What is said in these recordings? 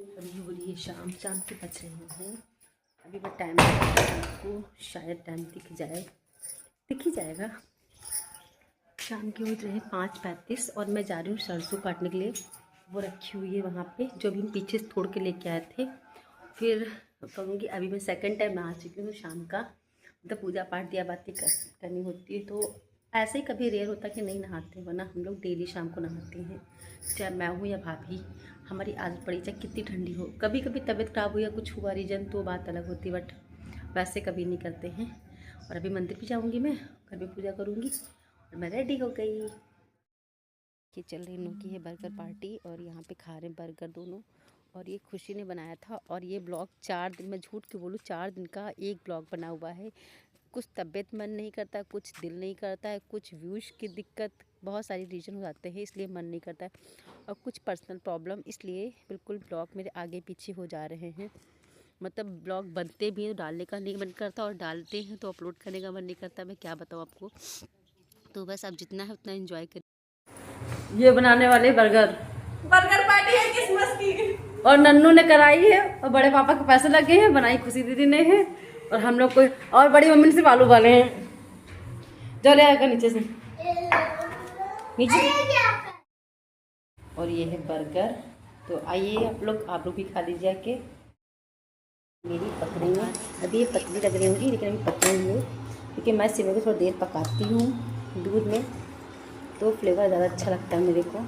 अभी हो रही है शाम, शाम के बज रहे हैं। अभी मैं टाइम आपको शायद टाइम दिख ही जाएगा। शाम के हो रहे हैं 5:35 और मैं जा रही हूँ सरसों काटने के लिए। वो रखी हुई है वहाँ पे, जो भी हम पीछे से तोड़ के लेके आए थे। फिर कहूँगी अभी मैं सेकंड टाइम नहा चुकी हूँ शाम का, मतलब पूजा पाठ दिया बातें करनी होती है। तो ऐसे ही कभी रेयर होता कि नहीं नहाते, वरना हम लोग डेली शाम को नहाते हैं, चाहे मैं हूँ या भाभी। हमारी आदत पड़ी, चाहे कितनी ठंडी हो। कभी कभी तबीयत खराब हुई या कुछ हुआ रीजन तो बात अलग होती, बट वैसे कभी नहीं करते हैं। और अभी मंदिर भी जाऊँगी, मैं घर में पूजा करूँगी और मैं रेडी हो गई। कि चल रही इनों की है बर्गर पार्टी और यहाँ पे खा रहे हैं बर्गर दोनों। और ये खुशी ने बनाया था और ये ब्लॉग 4 दिन, मैं झूठ क्यों बोलूँ, 4 दिन का एक ब्लॉग बना हुआ है। कुछ तबीयत मन नहीं करता, कुछ दिल नहीं करता है, कुछ व्यूज़ की दिक्कत, बहुत सारी रीज़न हो जाते हैं इसलिए मन नहीं करता है, और कुछ पर्सनल प्रॉब्लम, इसलिए बिल्कुल ब्लॉग मेरे आगे पीछे हो जा रहे हैं। मतलब ब्लॉग बनते भी हैं तो डालने का नहीं मन करता, और डालते हैं तो अपलोड करने का मन नहीं करता। मैं क्या बताऊँ आपको। तो बस अब जितना है उतना एंजॉय करें। ये बनाने वाले बर्गर पार्टी है क्रिसमस की। और नन्नू ने कराई है, और बड़े पापा के पैसे लगे हैं, बनाई खुशी दीदी ने है, और हम लोग को और बड़ी मम्मी से आलू वाले हैं। जो ले आएगा नीचे से, नीचे। और ये है बर्गर। तो आइए आप लोग भी खा लीजिए के। मेरी पकड़ियाँ अभी ये पतली लग रही होंगी, लेकिन अभी पक रही है क्योंकि मैं सिवई को थोड़ी देर पकाती हूँ दूध में, तो फ्लेवर ज़्यादा अच्छा लगता है मेरे को।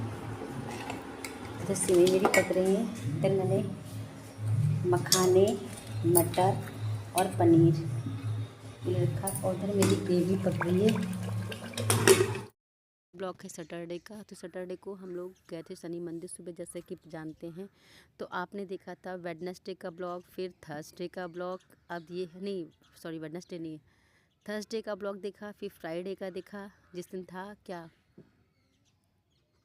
तो सिवई मेरी पक रही है। फिर मैंने मखाने, मटर और पनीर ये रखा, और उधर मेरी ग्रेवी पक रही है। ब्लॉग है सैटरडे का, तो सैटरडे को हम लोग गए थे शनि मंदिर सुबह, जैसे कि जानते हैं। तो आपने देखा था वेडनेसडे का ब्लॉग, फिर थर्सडे का ब्लॉग, अब ये नहीं, सॉरी वेडनेसडे नहीं है, थर्सडे का ब्लॉग देखा, फिर फ्राइडे का देखा, जिस दिन था क्या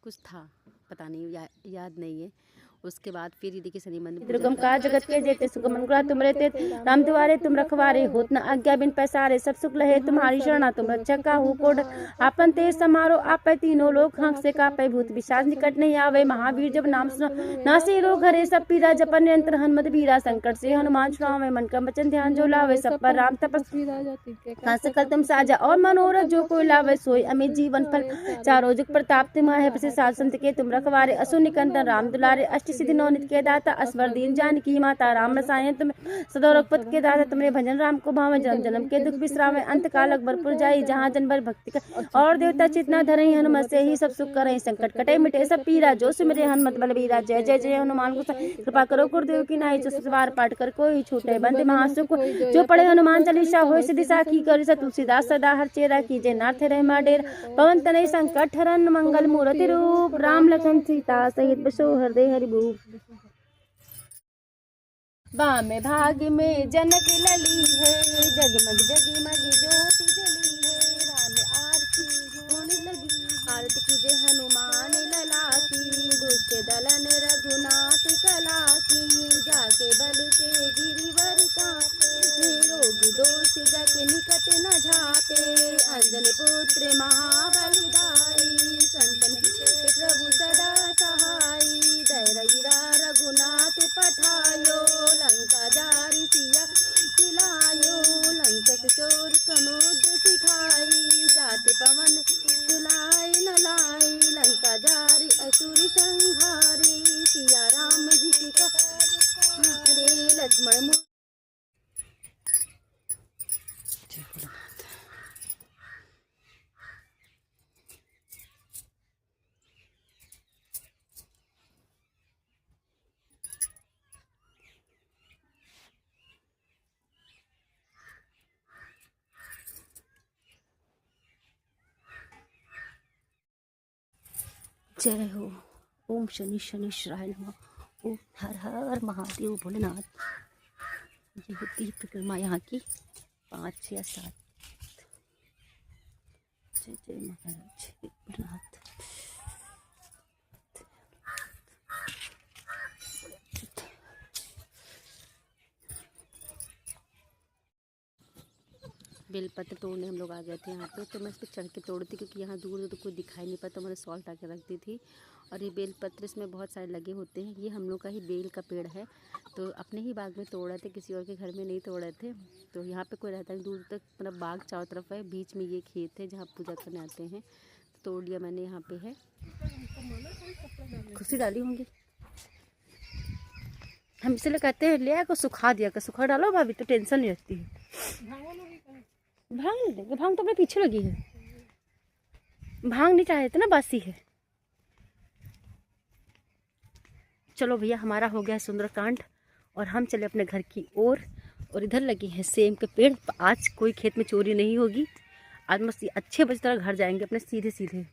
कुछ था पता नहीं, याद नहीं है। उसके बाद फिर ये देखिए शनि मंदिर का जगत के जेते सुख मंगला तुम रहते राम दुआरे तुम रखवारे होत न आज्ञा बिन पैसारे सब सुख लहे तुम्हारी शरणा तुम रक्षक का हो कोड आपन तेज समारो आप तीनों लोग हंस से कापे भूत विशास निकट नहीं आवे महावीर जब नाम सुना नासे रोग हरे सब पीरा जपन निरंतर हनुमत बीरा संकट से हनुमान छुड़ावे मन का वचन ध्यान जो लावे सब पर राम तपस्वी सकल तुम साजा और मनोरथ जो कोई लावे सोई अमित जीवन फल चारों जुग प्रताप तुम्हारे है सात के तुम रखवारे असुर निकंदन राम दुलारे अष्ट सिद्धि नौ नित के दाता असवर दीन जानकी माता राम रसायन तुम सदा रघुपत के दाता तुम्हारे भजन राम को भावे जन्म जन्म के दुख विश्रामे अंत काल अकबरपुर जाई जहाँ जन भर भक्ति कर और देवता चितना धरई हनुमत से ही सब सुख करई संकट कटे मिटे सब पीरा जो सुमिरे हनुमत बलबीरा जय जय जय हनुमान को कृपा करो गुरुदेव की नाई जो सवार पाठ कर कोई छूटे बंद महासुख जो पढ़े हनुमान चालीसा हो सिद्धि साखी कर तुलसीदास सदा हर चेरा कीजे नाथ रहे माडेर पवन तनय संकट हरन मंगल मूर्ति रूप राम लखन सीता सहित बसो हृदय हरिभूप। बामे भाग में जनक लली है जगमग जगमग ज्योति जली है राम आरती होने लगी आरती कीजे हनुमान लला की दुष्ट दलन रघुनाथ कला की जाके बल से गिरिवर कांपे रोगी दोष जग निकट न झापे अंजन पुत्र महाबलदाई संतन के प्रभु सदा सहाई दैरगिरा रघुनाथ पठायो लंका जारी सिया खिलायो लंकस चोर कमोद सिखाई जाति पवन तुलाई न लाई लंका जारी असुर संहारी सिया राम जी के हरे लक्ष्मण जय हो। ओम शनि शनिश्चराय नमः। ओम हर हर महादेव भोलेनाथ। ये होती है परिक्रमा यहाँ की 5 या 7। जय जय महाराज भोलेनाथ। बेलपत्र तोड़ने हम लोग आ गए थे यहाँ पे। तो मैं इस पर चढ़ के तोड़ी थी क्योंकि यहाँ दूर तो कोई दिखाई नहीं पाता, तो मैंने सॉल्ट आके रख दी थी। और ये बेलपत्र इसमें बहुत सारे लगे होते हैं। ये हम लोग का ही बेल का पेड़ है, तो अपने ही बाग में तोड़े थे, किसी और के घर में नहीं तोड़े थे। तो यहाँ पे कोई रहता नहीं, दूर तक मतलब बाग चारों तरफ है, बीच में ये खेत है जहाँ पूजा करने आते हैं। तो तोड़ लिया मैंने, यहाँ पे है। खुशी डाली होंगी, हम इसलिए कहते हैं ले आकर सुखा दिया कर, सुखा डालो भाभी तो टेंशन नहीं रहती है। भांग नहीं देंगे, भांग तो अपने पीछे लगी है, भांग नहीं चाहे थे ना, बासी है। चलो भैया, हमारा हो गया सुंदरकांड और हम चले अपने घर की ओर। और इधर लगे हैं सेम के पेड़। आज कोई खेत में चोरी नहीं होगी, आज मस्त अच्छे बजे तरह घर जाएंगे अपने सीधे सीधे।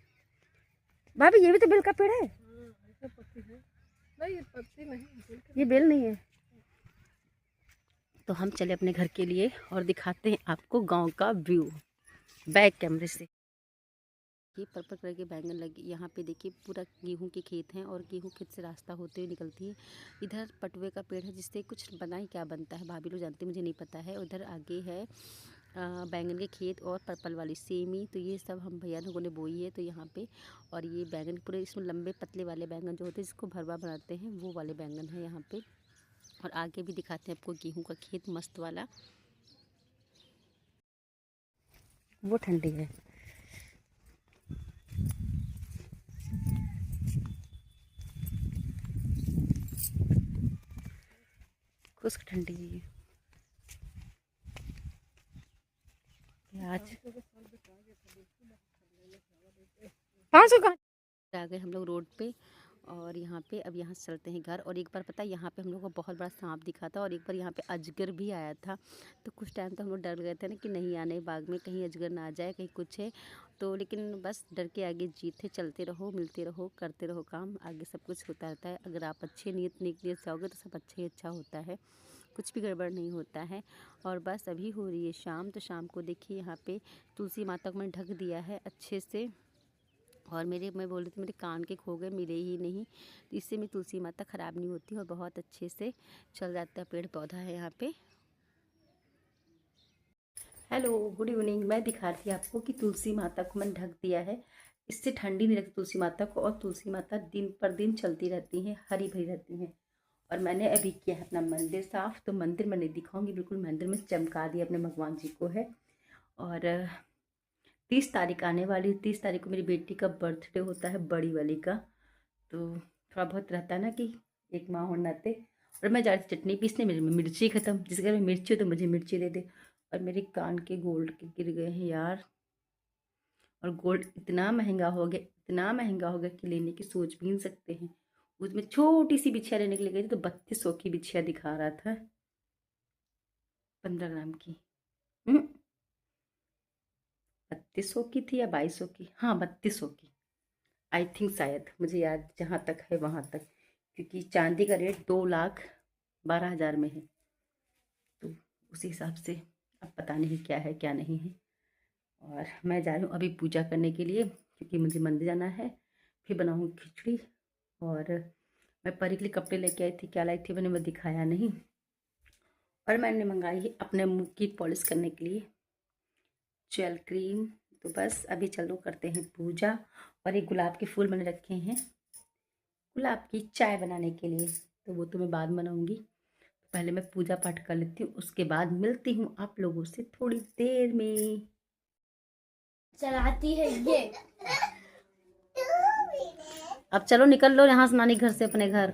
भाभी ये भी तो बेल का पेड़ है। नहीं, ये पत्ती नहीं, ये बेल नहीं है। तो हम चले अपने घर के लिए और दिखाते हैं आपको गांव का व्यू बैक कैमरे से। ये पर्पल कलर के बैंगन लगे यहाँ पे, देखिए पूरा गेहूं के खेत हैं और गेहूं खेत से रास्ता होते हुए निकलती है। इधर पटुए का पेड़ है जिससे कुछ पता ही क्या बनता है, भाभी लोग जानते, मुझे नहीं पता है। उधर आगे है बैंगन के खेत और पर्पल वाली सेमी। तो ये सब हम भैया लोगों ने बोई है तो यहाँ पे। और ये बैंगन पूरे इसमें लंबे पतले वाले बैंगन जो होते हैं जिसको भरवा बनाते हैं, वो वाले बैंगन है यहाँ पे। और आगे भी दिखाते हैं आपको गेहूं का खेत मस्त वाला, वो ठंडी है। खुश्क ठंडी है आज 500 का। आ गए हम लोग रोड पे और यहाँ पे अब यहाँ से चलते हैं घर। और एक बार पता है यहाँ पे हम लोग को बहुत बड़ा सांप दिखा था और एक बार यहाँ पे अजगर भी आया था। तो कुछ टाइम तो हम लोग डर गए थे ना कि नहीं आने बाग में, कहीं अजगर ना आ जाए, कहीं कुछ है तो। लेकिन बस डर के आगे जीत है, चलते रहो, मिलते रहो, करते रहो काम, आगे सब कुछ होता रहता है। अगर आप अच्छे नियत से जाओगे तो सब अच्छा ही अच्छा होता है, कुछ भी गड़बड़ नहीं होता है। और बस अभी हो रही है शाम, तो शाम को देखिए यहाँ पे तुलसी माता को मैंने ढक दिया है अच्छे से। और मैं बोल रही थी मेरे कान के खो गए, मिले ही नहीं, तो इससे मेरी तुलसी माता ख़राब नहीं होती और बहुत अच्छे से चल जाता है। पेड़ पौधा है यहाँ पे। Hello, good evening. मैं दिखा रही थी आपको कि तुलसी माता को मैंने ढक दिया है, इससे ठंडी नहीं लगती तुलसी माता को। और तुलसी माता दिन पर दिन चलती रहती हैं, हरी भरी रहती हैं। और मैंने अभी किया है अपना मंदिर साफ़, तो मंदिर मैं नहीं दिखाऊंगी, बिल्कुल मंदिर में चमका दिया अपने भगवान जी को है। और 30 तारीख आने वाली, 30 तारीख को मेरी बेटी का बर्थडे होता है, बड़ी वाली का। तो थोड़ा बहुत रहता है ना कि एक माँ होने नाते। और मैं जा रही थी चटनी पीसने, मेरी मिर्ची ख़त्म, जिस घर में मिर्ची हो तो मुझे मिर्ची दे दे। और मेरे कान के गोल्ड के गिर गए हैं यार। और गोल्ड इतना महंगा हो गया, इतना महंगा हो गया कि लेने की सोच भी नहीं सकते हैं। उसमें छोटी सी बिछिया लेने के लिए गई थी तो 3200 की बिछिया दिखा रहा था, 15 ग्राम की। 3200 की थी या 2200 की, हाँ 3200 की आई थिंक, शायद मुझे याद जहाँ तक है वहाँ तक। क्योंकि चांदी का रेट 2,12,000 में है, तो उसी हिसाब से अब पता नहीं क्या है क्या नहीं है। और मैं जा रही हूँ अभी पूजा करने के लिए क्योंकि मुझे मंदिर जाना है। फिर बनाऊँगी खिचड़ी। और मैं परी के लिए कपड़े लेके आई थी, क्या लाई थी मैंने वो दिखाया नहीं। और मैंने मंगाई है अपने मुँह की पॉलिश करने के लिए जेल क्रीम। तो बस अभी चलो करते हैं पूजा। और एक गुलाब के फूल मैंने रखे हैं गुलाब की चाय बनाने के लिए, तो वो तो मैं बाद में बनाऊँगी। पहले मैं पूजा पाठ कर लेती हूँ, उसके बाद मिलती हूँ आप लोगों से थोड़ी देर में। चलाती है ये। अब चलो निकल लो यहाँ से, नानी घर से अपने घर।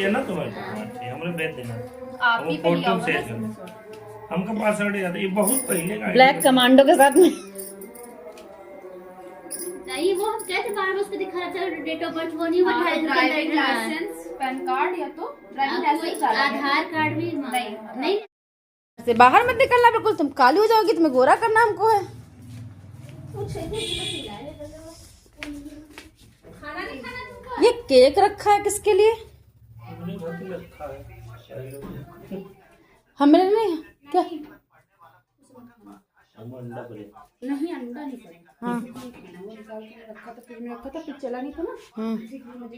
ना तुम्हारे हमरे भेज देना, आप ही पे लिया होगा हमका हमका पासवर्ड याद है, ये बहुत पहले का ब्लैक कमांडो के साथ में। नहीं, वो हम कैसे बार बार उस पे दिखा रहा था डेट ऑफ बर्थ, वो नहीं बताया। ड्राइविंग लाइसेंस, पैन कार्ड या तो ड्राइविंग लाइसेंस, आधार कार्ड भी नहीं। से बाहर मत निकलना, बिल्कुल तुम काली हो जाओगी, तुम्हें गोरा करना हमको है। खाना नहीं खाना तुमको। ये केक रखा है किसके लिए? रखा है हमें नहीं क्या? वो अंडा पड़े। नहीं अंडा नहीं पड़े। हाँ वो निकाल के रखा था, फ्रिज में रखा था, फिर चला नहीं था ना। हाँ। इसी के लिए मुझे